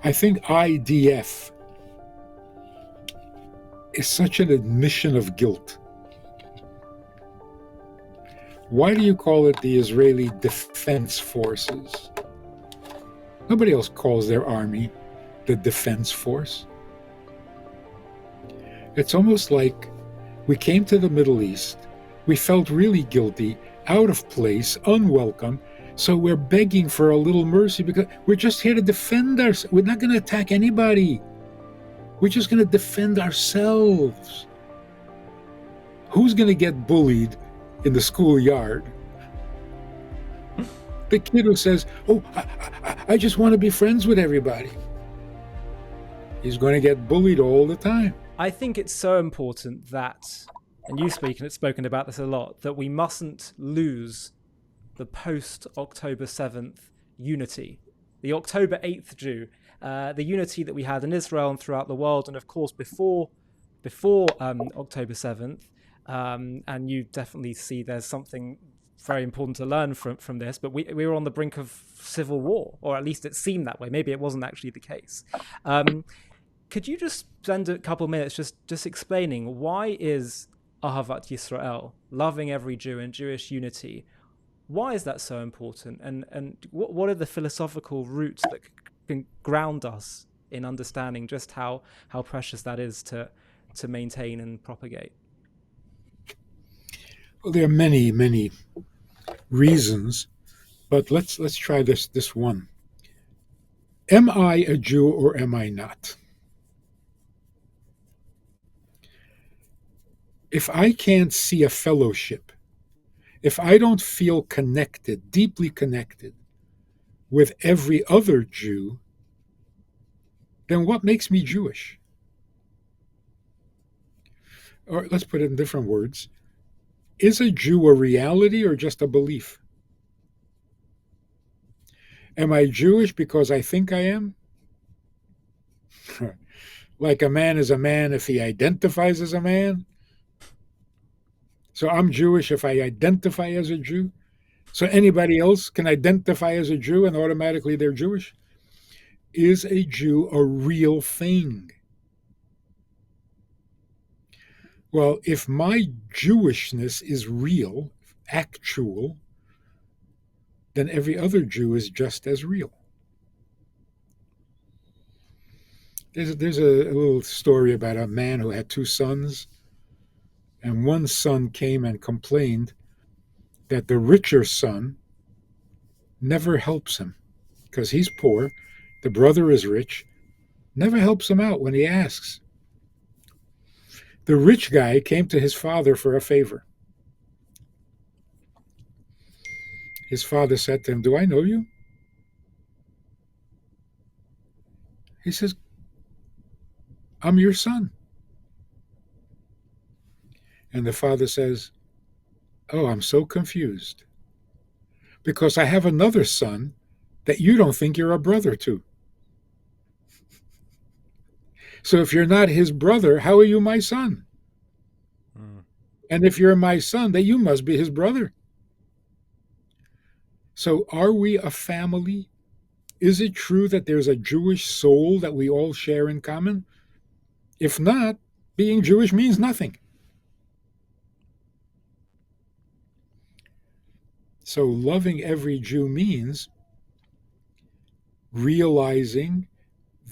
I think IDF is such an admission of guilt. Why do you call it the Israeli Defense Forces? Nobody else calls their army the Defense Force. It's almost like we came to the Middle East, we felt really guilty, out of place, unwelcome, so we're begging for a little mercy because we're just here to defend ourselves. We're not going to attack anybody. We're just going to defend ourselves. Who's going to get bullied in the schoolyard? The kid who says, oh, I just want to be friends with everybody. He's going to get bullied all the time. I think it's so important that, and you've spoken about this a lot, that we mustn't lose the post-October 7th unity. The October 8th Jew, the unity that we had in Israel and throughout the world, and of course before October 7th, and you definitely see there's something very important to learn from this, but we were on the brink of civil war, or at least it seemed that way. Maybe it wasn't actually the case. Could you just spend a couple of minutes just explaining why is Ahavat Yisrael, loving every Jew and Jewish unity, why is that so important? And what are the philosophical roots that can ground us in understanding just how precious that is to maintain and propagate? Well, there are many, many reasons, but let's try this one. Am I a Jew or am I not? If I can't see a fellowship, if I don't feel connected, deeply connected with every other Jew, then what makes me Jewish? Or let's put it in different words. Is a Jew a reality or just a belief? Am I Jewish because I think I am? Like a man is a man if he identifies as a man? So I'm Jewish if I identify as a Jew? So anybody else can identify as a Jew and automatically they're Jewish? Is a Jew a real thing? Well, if my Jewishness is real, actual, then every other Jew is just as real. There's a little story about a man who had two sons, and one son came and complained that the richer son never helps him because he's poor. The brother is rich, never helps him out when he asks. The rich guy came to his father for a favor. His father said to him, "Do I know you?" He says, "I'm your son." And the father says, "Oh, I'm so confused because I have another son that you don't think you're a brother to. So if you're not his brother, how are you my son? And if you're my son, then you must be his brother." So are we a family? Is it true that there's a Jewish soul that we all share in common? If not, being Jewish means nothing. So loving every Jew means realizing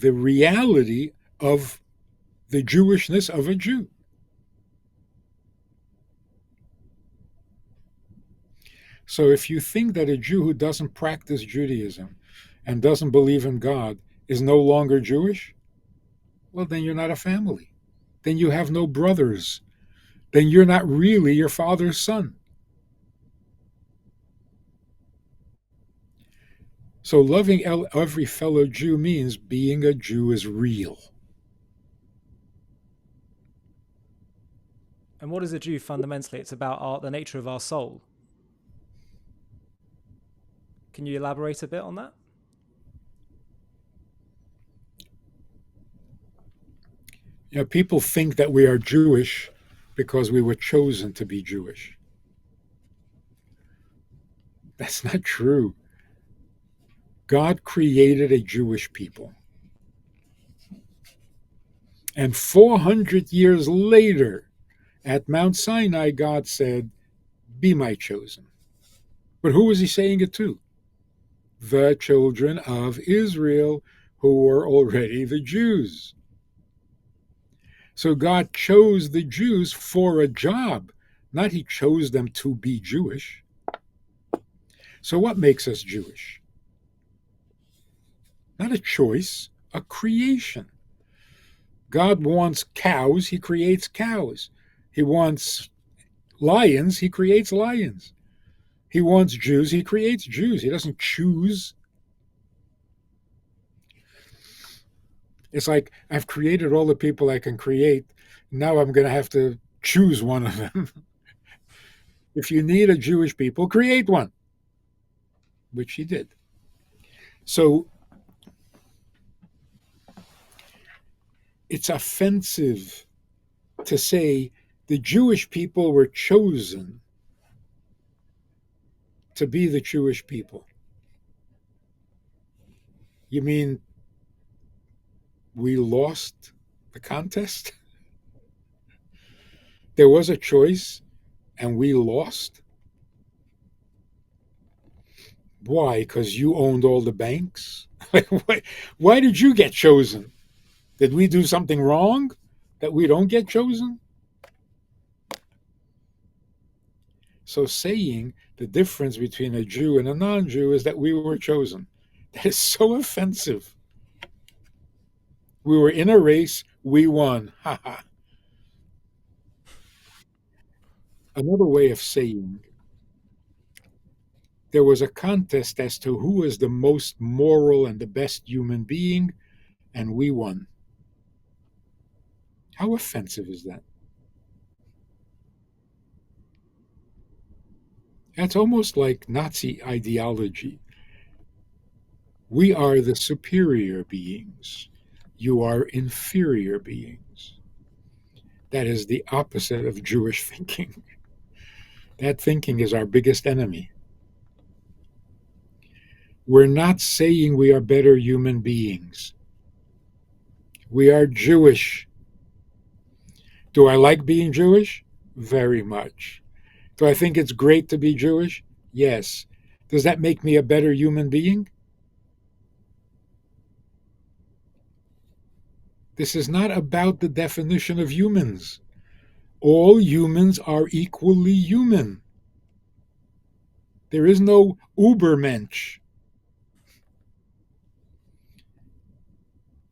the reality of the Jewishness of a Jew. So if you think that a Jew who doesn't practice Judaism and doesn't believe in God is no longer Jewish, well, then you're not a family. Then you have no brothers. Then you're not really your father's son. So loving every fellow Jew means being a Jew is real. And what is a Jew fundamentally? It's about the nature of our soul. Can you elaborate a bit on that? You know, people think that we are Jewish because we were chosen to be Jewish. That's not true. God created a Jewish people. And 400 years later, at Mount Sinai, God said, "Be my chosen." But who was he saying it to? The children of Israel, who were already the Jews. So God chose the Jews for a job, not he chose them to be Jewish. So what makes us Jewish? Not a choice, a creation. God wants cows, he creates cows. He wants lions, he creates lions. He wants Jews, he creates Jews. He doesn't choose. It's like I've created all the people I can create. Now I'm going to have to choose one of them. If you need a Jewish people, create one, which he did. So it's offensive to say the Jewish people were chosen to be the Jewish people. You mean we lost the contest? There was a choice and we lost? Why? Because you owned all the banks? Why did you get chosen? Did we do something wrong that we don't get chosen? So saying the difference between a Jew and a non-Jew is that we were chosen. That is so offensive. We were in a race, we won. Ha ha. Another way of saying there was a contest as to who was the most moral and the best human being, and we won. How offensive is that? That's almost like Nazi ideology. We are the superior beings. You are inferior beings. That is the opposite of Jewish thinking. That thinking is our biggest enemy. We're not saying we are better human beings. We are Jewish. Do I like being Jewish? Very much. Do I think it's great to be Jewish? Yes. Does that make me a better human being? This is not about the definition of humans. All humans are equally human. There is no Ubermensch.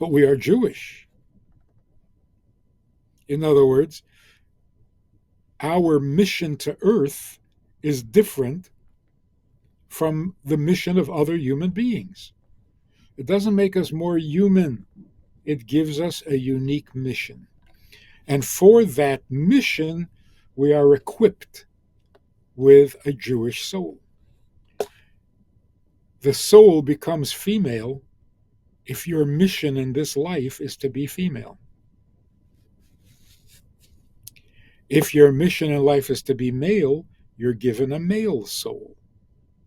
But we are Jewish. In other words, our mission to earth is different from the mission of other human beings. It doesn't make us more human. It gives us a unique mission. And for that mission, we are equipped with a Jewish soul. The soul becomes female if your mission in this life is to be female. If your mission in life is to be male, you're given a male soul.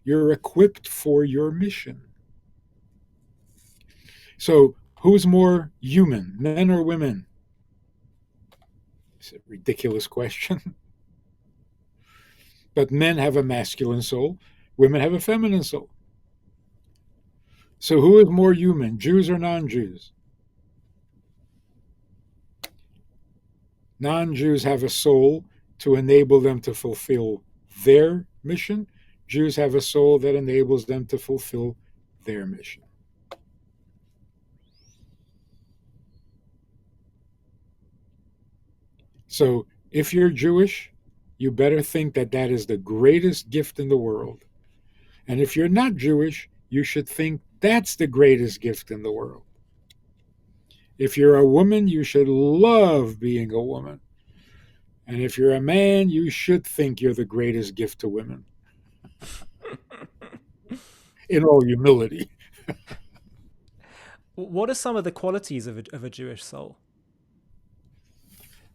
You're equipped for your mission. So, who's more human, men or women? It's a ridiculous question. But men have a masculine soul, women have a feminine soul. So, who is more human, Jews or non-Jews? Non-Jews have a soul to enable them to fulfill their mission. Jews have a soul that enables them to fulfill their mission. So if you're Jewish, you better think that that is the greatest gift in the world. And if you're not Jewish, you should think that's the greatest gift in the world. If you're a woman, you should love being a woman. And if you're a man, you should think you're the greatest gift to women. In all humility. What are some of the qualities of a Jewish soul?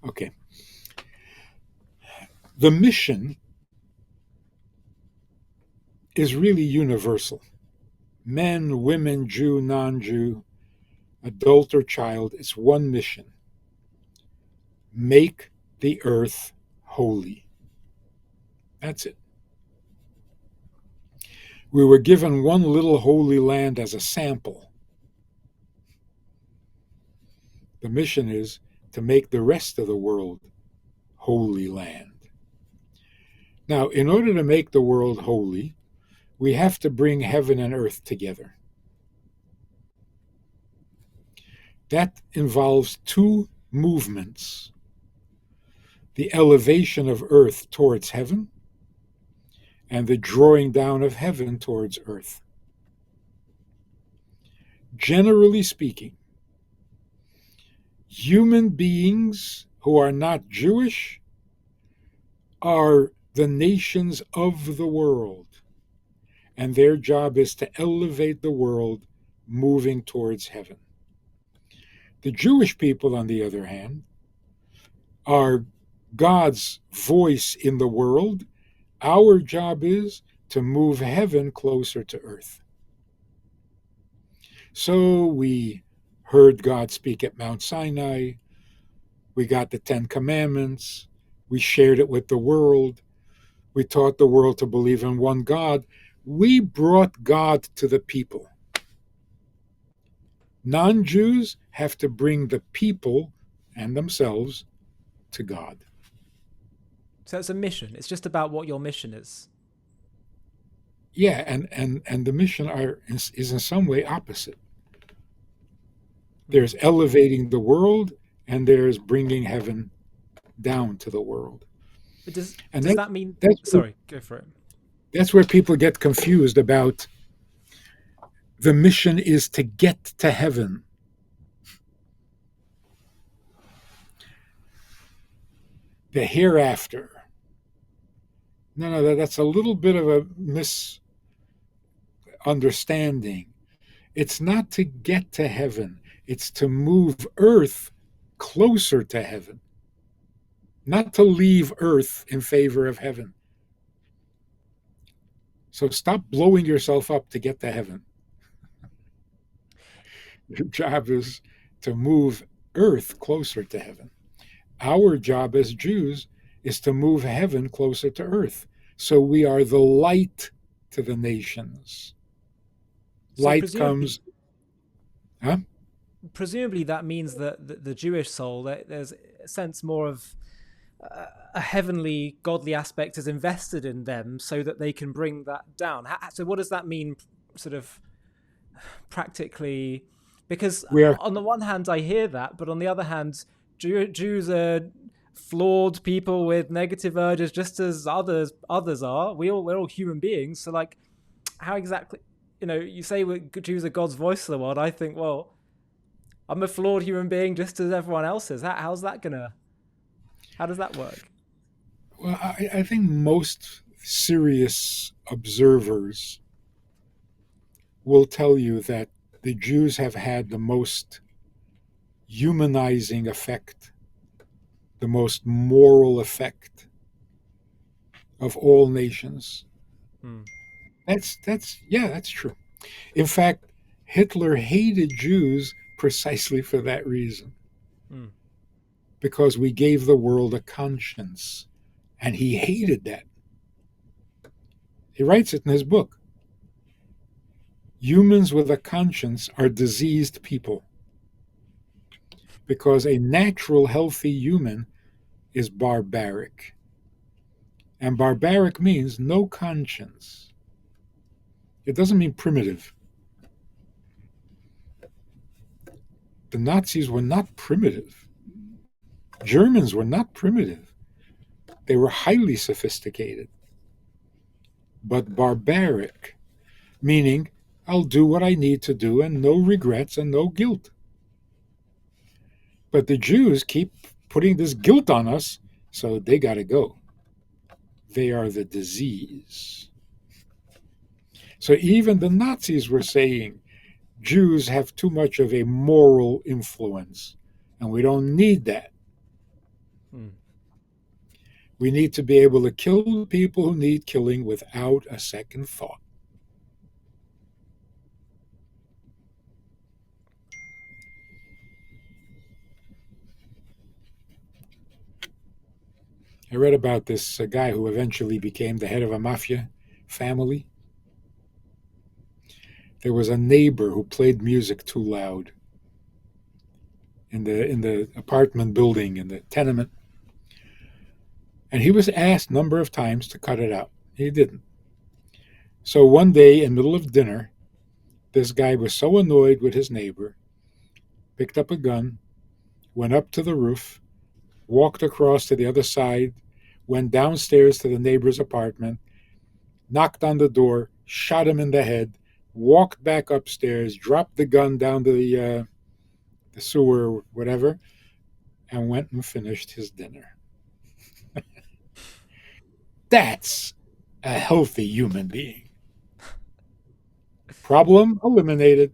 Okay. The mission is really universal. Men, women, Jew, non-Jew, adult or child, it's one mission. make the earth holy. That's it. We were given one little holy land as a sample. The mission is to make the rest of the world holy land. Now, in order to make the world holy, we have to bring heaven and earth together. That involves two movements: the elevation of earth towards heaven and the drawing down of heaven towards earth. Generally speaking, human beings who are not Jewish are the nations of the world, and their job is to elevate the world moving towards heaven. The Jewish people, on the other hand, are God's voice in the world. Our job is to move heaven closer to earth. So we heard God speak at Mount Sinai. We got the Ten Commandments. We shared it with the world. We taught the world to believe in one God. We brought God to the people. Non-Jews have to bring the people and themselves to God. So it's a mission. It's just about what your mission is. Yeah, and the mission is in some way opposite. There's elevating the world, and there's bringing heaven down to the world. But does And that mean? that's Sorry, go for it. That's where people get confused about the mission is to get to heaven. The hereafter. No, that's a little bit of a misunderstanding. It's not to get to heaven. It's to move earth closer to heaven, not to leave earth in favor of heaven. So stop blowing yourself up to get to heaven. Your job is to move earth closer to heaven. Our job as Jews is to move heaven closer to earth. So we are the light to the nations. So Light comes. Huh? Presumably that means that the Jewish soul, there's a sense more of a heavenly, godly aspect is invested in them so that they can bring that down. So what does that mean sort of practically? Because on the one hand, I hear that, but on the other hand, Jews are flawed people with negative urges, just as others are. We're all human beings. So, like, how exactly? You say Jews are God's voice to the world. I think, well, I'm a flawed human being, just as everyone else is. How does that work? Well, I think most serious observers will tell you that the Jews have had the most humanizing effect, the most moral effect of all nations. That's true. In fact, Hitler hated Jews precisely for that reason. Because we gave the world a conscience, and he hated that. He writes it in his book. Humans with a conscience are diseased people, because a natural, healthy human is barbaric. And barbaric means no conscience. It doesn't mean primitive. The Nazis were not primitive. Germans were not primitive. They were highly sophisticated. But barbaric, meaning I'll do what I need to do and no regrets and no guilt. But the Jews keep putting this guilt on us, so they got to go. They are the disease. So even the Nazis were saying Jews have too much of a moral influence, and we don't need that. We need to be able to kill people who need killing without a second thought. I read about this guy who eventually became the head of a mafia family. There was a neighbor who played music too loud in the apartment building in the tenement, and he was asked a number of times to cut it out. He didn't. So one day, in the middle of dinner, this guy was so annoyed with his neighbor, picked up a gun, went up to the roof, walked across to the other side, went downstairs to the neighbor's apartment, knocked on the door, shot him in the head, walked back upstairs, dropped the gun down the sewer or whatever, and went and finished his dinner. That's a healthy human being. Problem eliminated.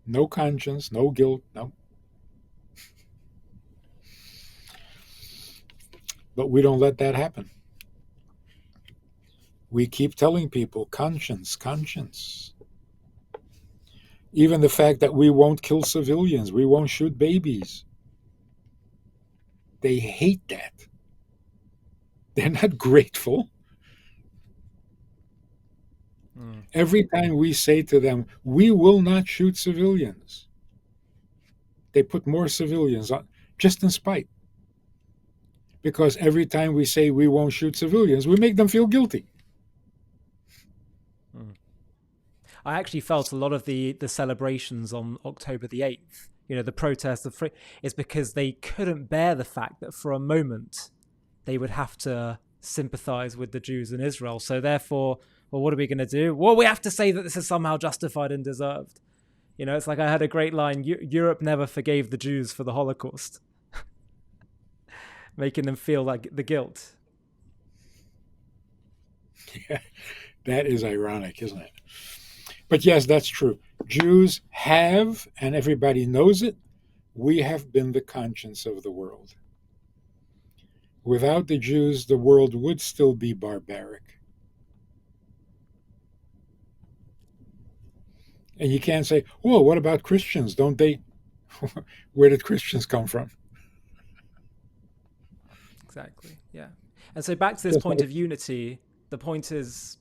No conscience, no guilt, no. But we don't let that happen. We keep telling people, conscience, conscience. Even the fact that we won't kill civilians, we won't shoot babies. They hate that. They're not grateful. Every time we say to them, we will not shoot civilians, they put more civilians on, just in spite. Because every time we say we won't shoot civilians, we make them feel guilty. I actually felt a lot of the celebrations on October the 8th, the protests of is because they couldn't bear the fact that for a moment they would have to sympathize with the Jews in Israel. So therefore, well, what are we going to do? Well, we have to say that this is somehow justified and deserved. It's like I had a great line, Europe never forgave the Jews for the Holocaust, making them feel like the guilt. Yeah, that is ironic, isn't it? But yes, that's true. Jews have, and everybody knows it, we have been the conscience of the world. Without the Jews, the world would still be barbaric. And you can't say, well, what about Christians? Don't they? Where did Christians come from? Exactly, yeah. And so back to this point of unity, the point is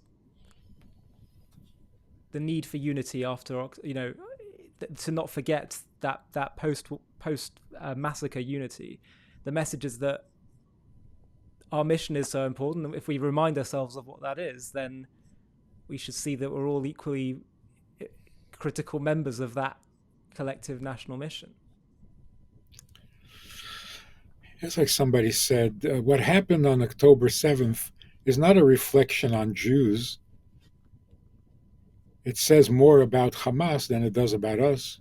the need for unity after, to not forget that post massacre unity. The message is that our mission is so important. If we remind ourselves of what that is, then we should see that we're all equally critical members of that collective national mission. It's like somebody said, what happened on October 7th is not a reflection on Jews. It says more about Hamas than it does about us.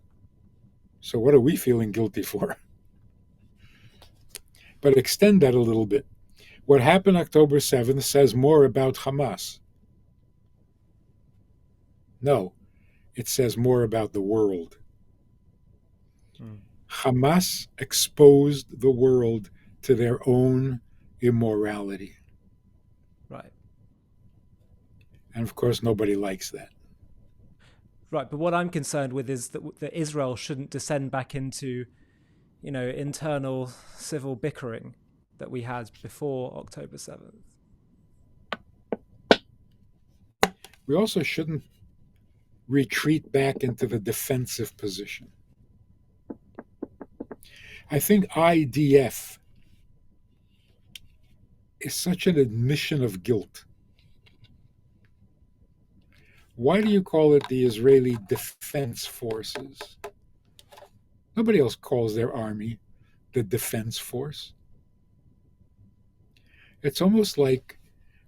So what are we feeling guilty for? But extend that a little bit. What happened October 7th says more about Hamas. No, it says more about the world. Hamas exposed the world to their own immorality. Right. And of course, nobody likes that. Right, but what I'm concerned with is that Israel shouldn't descend back into, internal civil bickering that we had before October 7th. We also shouldn't retreat back into the defensive position. I think IDF is such an admission of guilt. Why do you call it the Israeli Defense Forces? Nobody else calls their army the Defense Force. It's almost like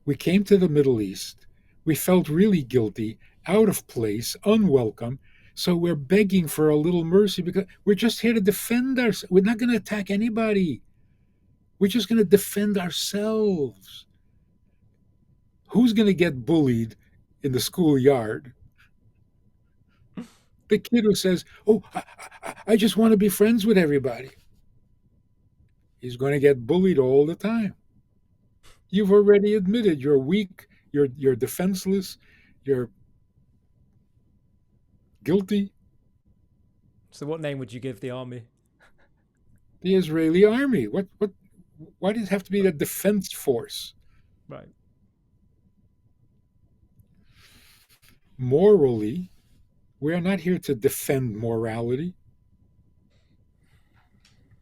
we came to the Middle East, we felt really guilty, out of place, unwelcome, so we're begging for a little mercy because we're just here to defend ourselves. We're not going to attack anybody. We're just going to defend ourselves. Who's going to get bullied in the schoolyard? The kid who says, oh, I just want to be friends with everybody. He's going to get bullied all the time. You've already admitted you're weak, you're defenseless, you're guilty. So what name would you give the army? The Israeli army. What Why does it have to be the defense force? Right. Morally, we are not here to defend morality.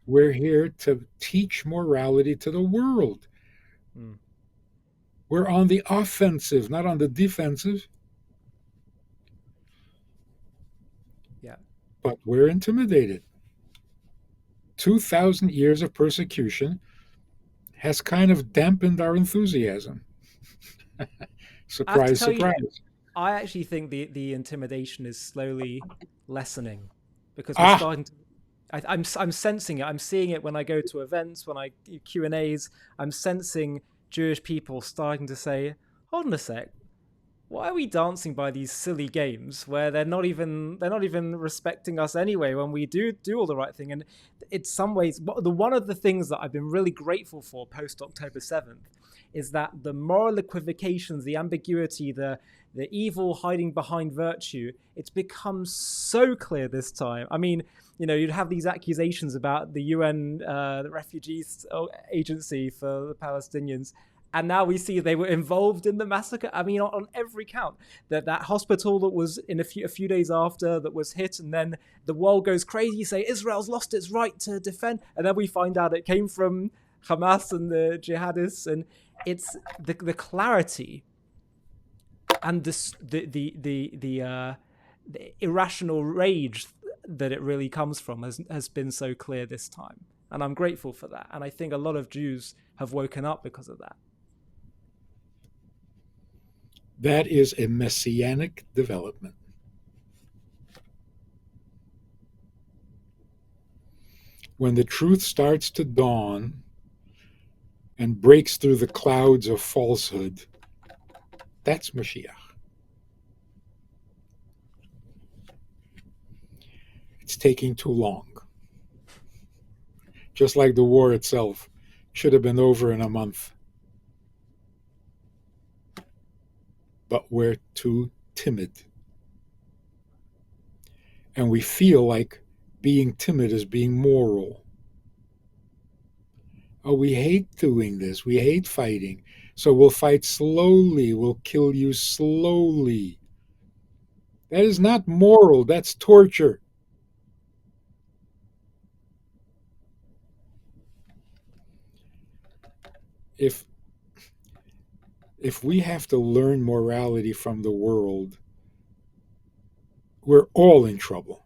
We're here to teach morality to the world. Mm. We're on the offensive, not on the defensive, Yeah. but we're intimidated. 2,000 years of persecution has kind of dampened our enthusiasm. I have to Surprise, tell you, surprise. I actually think the intimidation is slowly lessening because we're Ah, starting to. I'm sensing it. I'm seeing it when I go to events, when I do Q&As. I'm sensing Jewish people starting to say, "Hold on a sec, why are we dancing by these silly games where they're not even respecting us anyway when we do all the right thing?" And in some ways, the one of the things that I've been really grateful for post October 7th is that the moral equivocations, the ambiguity, the evil hiding behind virtue, it's become so clear this time. I mean, you'd have these accusations about the UN, the refugees agency for the Palestinians, and now we see they were involved in the massacre. I mean, on every count, that hospital that was in a few days after that was hit, and then the world goes crazy. You say Israel's lost its right to defend, and then we find out it came from Hamas and the jihadists, and it's the clarity and the irrational rage that it really comes from has been so clear this time, and I'm grateful for that. And I think a lot of Jews have woken up because of that. that is a messianic development. When the truth starts to dawn and breaks through the clouds of falsehood, that's Mashiach. It's taking too long. Just like the war itself should have been over in a month. But we're too timid. And we feel like being timid is being moral. Oh, we hate doing this. We hate fighting. So we'll fight slowly. We'll kill you slowly. That is not moral. That's torture. If if we have to learn morality from the world, we're all in trouble.